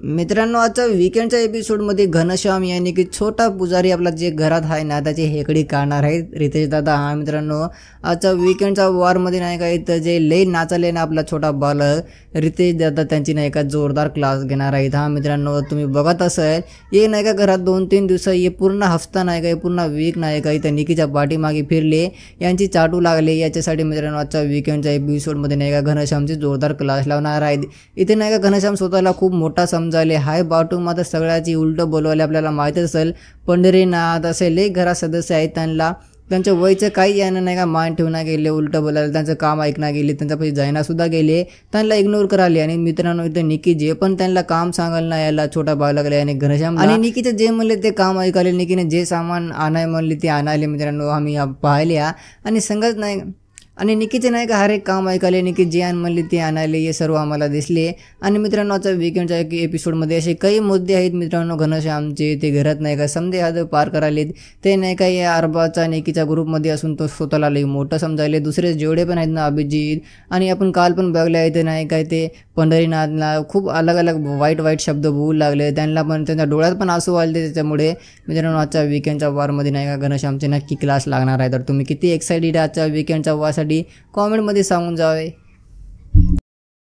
मित्रांनो, आजच्या वीकेंडच्या एपिसोडमध्ये घनश्याम यानी की छोटा पुजारी आपला जे घरात आहे ना त्याची हेकडी काढणार आहे रितेश दादा. हा मित्रांनो, आजच्या वीकेंडच्या वारमध्ये नाही का इथं जे लई नाचले ना आपला छोटा बालक रितेश दादा त्यांची नाही का जोरदार क्लास घेणार आहेत. हा मित्रांनो, तुम्ही बघत असाल ये नाही का घरात 2-3 दिवस ये पूर्ण हफ्ता नाही का पूर्ण वीक नाही का इथं निकीच्या पाठीमागे फिरले यांची चाटू लागले. याच्यासाठी मित्रांनो आजच्या वीकेंडच्या एपिसोडमध्ये नाही का घनश्यामची जोरदार क्लास लावणार आहेत. इथे नाही का घनश्याम स्वतःला खूप मोठा समजाले हाय बाटू मात्र सगळ्याची उलटं बोलवायला आपल्याला माहीत असेल. पंढरीनाथ असे लई घरात सदस्य आहेत त्यांच्या वयचं काही यानं नाही का मान ठेवून गेले, उलटं बोलायला त्यांचं काम ऐकणं गेले, त्यांच्यापाशी जायनासुद्धा गेले, त्यांना इग्नोर कराले. आणि मित्रांनो इथं निकी जे पण त्यांना काम सांगाल ना याला छोटा बाळगले आणि घनश्याम आणि निकीचे जे म्हणले ते काम ऐकाले. निकीने जे सामान आणाय म्हणले ते आणायले मित्रांनो आम्ही पाहिले. आणि संगत नाही आणि निकीचे नाही का हर एक काम ऐकाले, निकी जे आण म्हणले ते आणायले हे सर्व आम्हाला दिसले. आणि मित्रांनो आजच्या वीकेंडच्या एपिसोडमध्ये असे काही मुद्दे आहेत मित्रांनो घनश्यामचे. ते घरात नाही का समजे हात पार करायलेत. ते नाही का या अरबाचा निकीच्या ग्रुपमध्ये असून तो स्वतःला लई मोठं समजायले. दुसरे जेवढे पण आहेत ना अभिजित आणि आपण काल पण बघले आहे ते नाही काय ते पंढरीनाथला खूप अलग अलग वाईट शब्द बोलू लागले. त्यांना पण त्यांच्या डोळ्यात पण आसू आले. त्याच्यामुळे मित्रांनो आजच्या वीकेंडच्या वारमध्ये नाही का घनश्यामचे नक्की क्लास लागणार आहे. तर तुम्ही किती एक्साइटेड आजच्या वीकेंडच्या वारसाठी कॉमेंटमध्ये सांगून जावे.